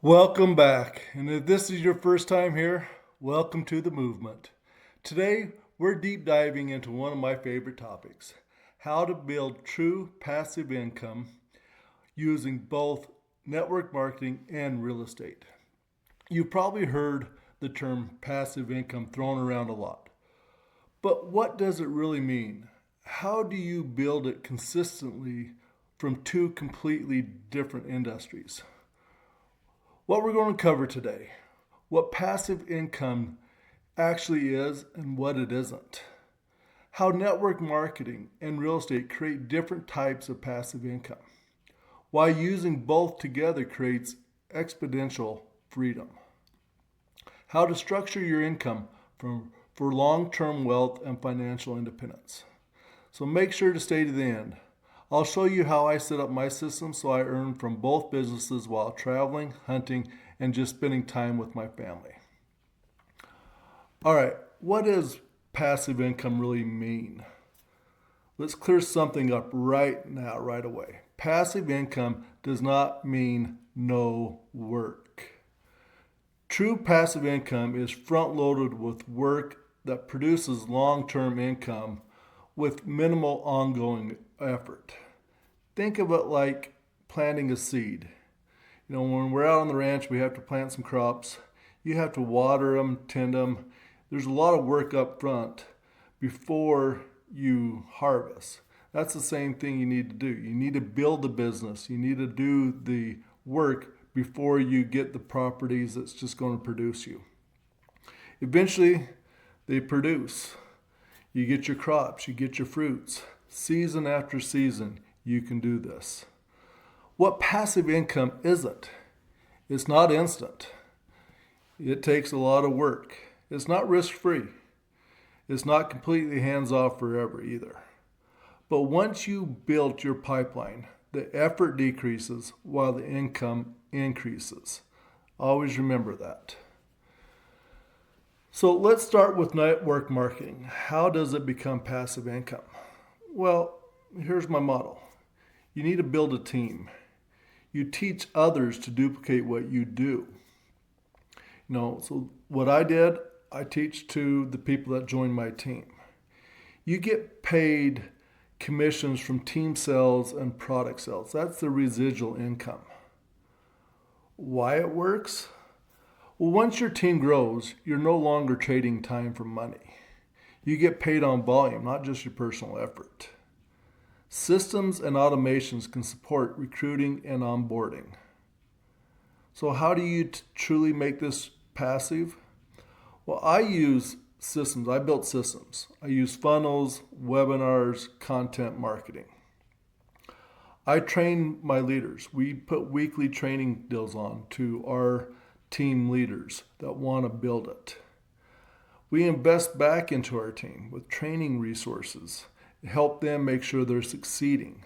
Welcome back. And if this is your first time here, welcome to the movement. Today, we're deep diving into one of my favorite topics: how to build true passive income using both network marketing and real estate. You've probably heard the term passive income thrown around a lot. But what does it really mean? How do you build it consistently from two completely different industries? What we're going to cover today: what passive income actually is and what it isn't, how network marketing and real estate create different types of passive income, why using both together creates exponential freedom, how to structure your income for long term wealth and financial independence. So make sure to stay to the end. I'll show you how I set up my system so I earn from both businesses while traveling, hunting, and just spending time with my family. All right, what does passive income really mean? Let's clear something up right now, right away. Passive income does not mean no work. True passive income is front loaded with work that produces long term income with minimal ongoing effort. Think of it like planting a seed. When we're out on the ranch, we have to plant some crops. You have to water them, tend them. There's a lot of work up front before you harvest. That's the same thing you need to do. You need to build the business. You need to do the work before you get the properties that's just going to produce you. Eventually, they produce. You get your crops, you get your fruits. Season after season, you can do this. What passive income isn't? It's not instant. It takes a lot of work. It's not risk free. It's not completely hands off forever either. But once you build your pipeline, the effort decreases while the income increases. Always remember that. So let's start with network marketing. How does it become passive income? Well, here's my model. You need to build a team. You teach others to duplicate what you do. So what I did, I teach to the people that join my team. You get paid commissions from team sales and product sales. That's the residual income. Why it works? Well, once your team grows, you're no longer trading time for money. You get paid on volume, not just your personal effort. Systems and automations can support recruiting and onboarding. So how do you truly make this passive? Well, I use systems. I built systems. I use funnels, webinars, content marketing. I train my leaders. We put weekly training deals on to our team leaders that want to build it. We invest back into our team with training resources, help them make sure they're succeeding.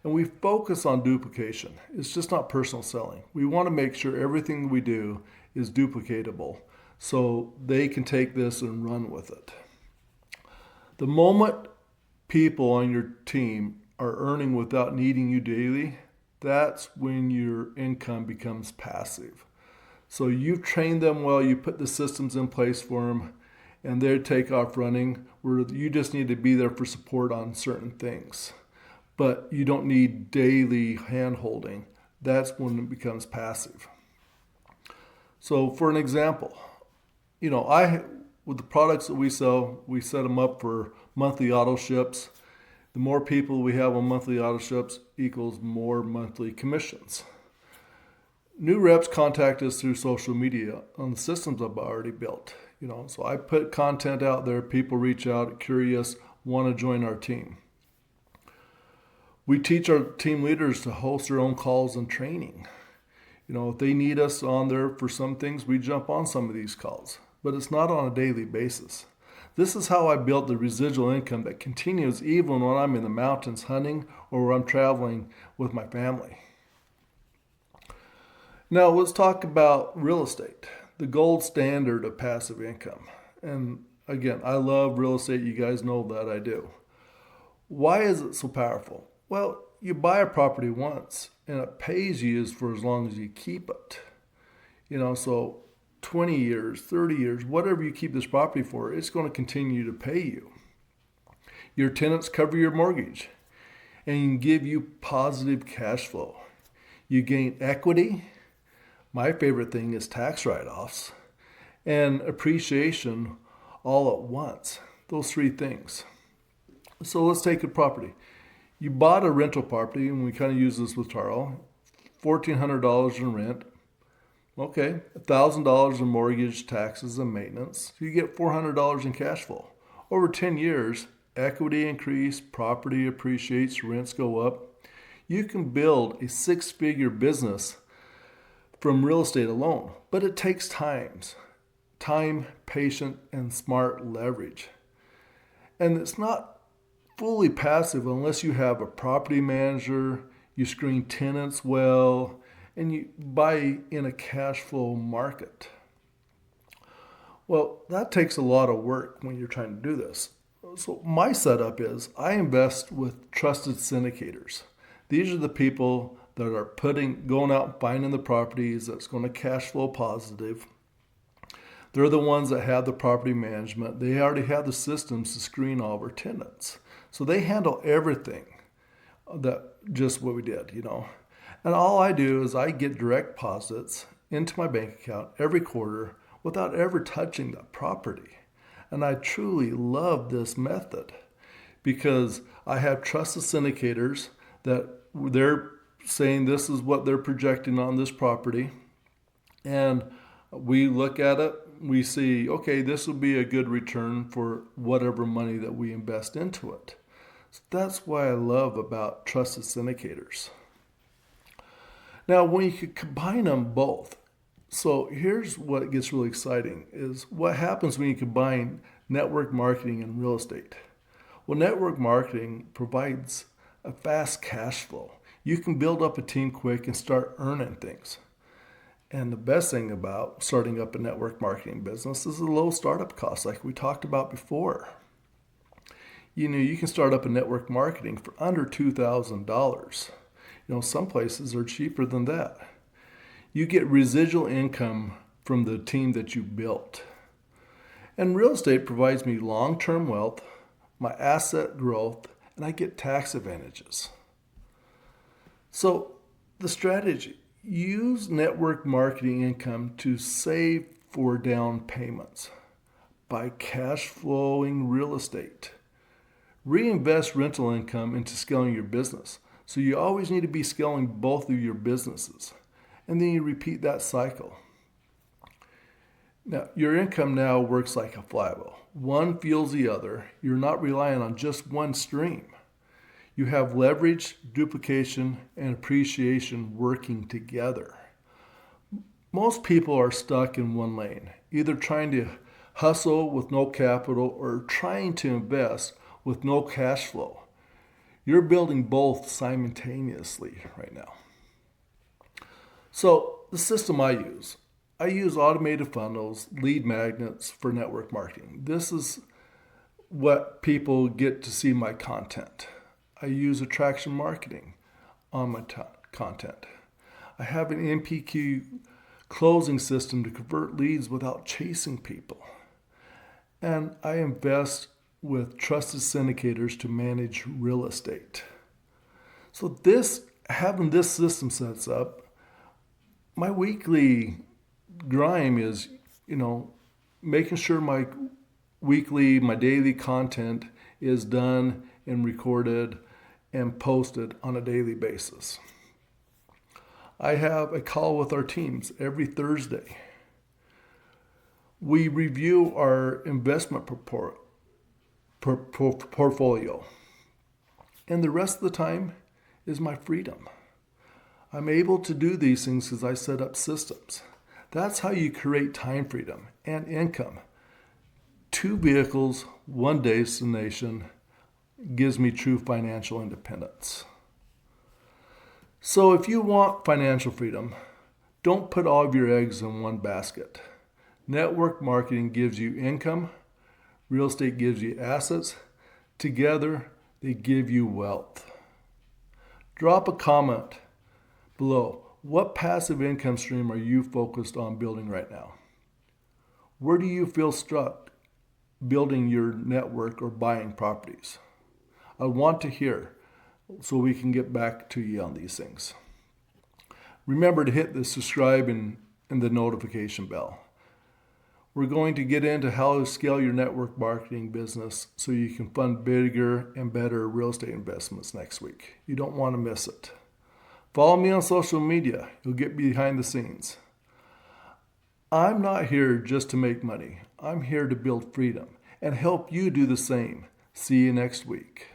And we focus on duplication. It's just not personal selling. We want to make sure everything we do is duplicatable so they can take this and run with it. The moment people on your team are earning without needing you daily, that's when your income becomes passive. So you've trained them well, you put the systems in place for them, and they take off running, where you just need to be there for support on certain things. But you don't need daily hand holding. That's when it becomes passive. So for an example, with the products that we sell, we set them up for monthly auto ships. The more people we have on monthly auto ships equals more monthly commissions. New reps contact us through social media on the systems I've already built. So I put content out there. People reach out, curious, want to join our team. We teach our team leaders to host their own calls and training. If they need us on there for some things, we jump on some of these calls, but it's not on a daily basis. This is how I built the residual income that continues even when I'm in the mountains hunting or when I'm traveling with my family. Now let's talk about real estate, the gold standard of passive income. And again, I love real estate. You guys know that I do. Why is it so powerful? Well, you buy a property once and it pays you for as long as you keep it. So 20 years, 30 years, whatever you keep this property for, it's going to continue to pay you. Your tenants cover your mortgage and give you positive cash flow. You gain equity. My favorite thing is tax write-offs and appreciation all at once. Those three things. So let's take a property. You bought a rental property, and we kind of use this with Taro, $1,400 in rent. Okay, $1,000 in mortgage, taxes, and maintenance. So you get $400 in cash flow. Over 10 years, equity increase, property appreciates, rents go up. You can build a six-figure business from real estate alone, but it takes time, patience, and smart leverage. And it's not fully passive unless you have a property manager, you screen tenants well, and you buy in a cash flow market. Well, that takes a lot of work when you're trying to do this. So my setup is I invest with trusted syndicators. These are the people that are going out and finding the properties that's going to cash flow positive. They're the ones that have the property management. They already have the systems to screen all of our tenants. So they handle everything that just what we did. And all I do is I get direct deposits into my bank account every quarter without ever touching the property. And I truly love this method because I have trusted syndicators that they're saying this is what they're projecting on this property. And we look at it, we see, okay, this will be a good return for whatever money that we invest into it. So that's what I love about trusted syndicators. Now, when you could combine them both, so here's what gets really exciting is what happens when you combine network marketing and real estate. Well, network marketing provides a fast cash flow. You can build up a team quick and start earning things. And the best thing about starting up a network marketing business is the low startup costs like we talked about before. You can start up a network marketing for under $2,000. Some places are cheaper than that. You get residual income from the team that you built. And real estate provides me long-term wealth, my asset growth, and I get tax advantages. So the strategy, use network marketing income to save for down payments by cash flowing real estate. Reinvest rental income into scaling your business. So you always need to be scaling both of your businesses. And then you repeat that cycle. Now, your income now works like a flywheel. One fuels the other. You're not relying on just one stream. You have leverage, duplication, and appreciation working together. Most people are stuck in one lane, either trying to hustle with no capital or trying to invest with no cash flow. You're building both simultaneously right now. So the system I use automated funnels, lead magnets for network marketing. This is what people get to see my content. I use attraction marketing on my content. I have an MPQ closing system to convert leads without chasing people. And I invest with trusted syndicators to manage real estate. So having this system sets up, my weekly grind is, making sure my daily content is done and recorded and posted on a daily basis. I have a call with our teams every Thursday. We review our investment portfolio. And the rest of the time is my freedom. I'm able to do these things because I set up systems. That's how you create time freedom and income. 2 vehicles, 1 destination gives me true financial independence. So if you want financial freedom, don't put all of your eggs in one basket. Network marketing gives you income. Real estate gives you assets. Together, they give you wealth. Drop a comment below. What passive income stream are you focused on building right now? Where do you feel stuck building your network or buying properties? I want to hear so we can get back to you on these things. Remember to hit the subscribe and the notification bell. We're going to get into how to scale your network marketing business so you can fund bigger and better real estate investments next week. You don't want to miss it. Follow me on social media. You'll get behind the scenes. I'm not here just to make money. I'm here to build freedom and help you do the same. See you next week.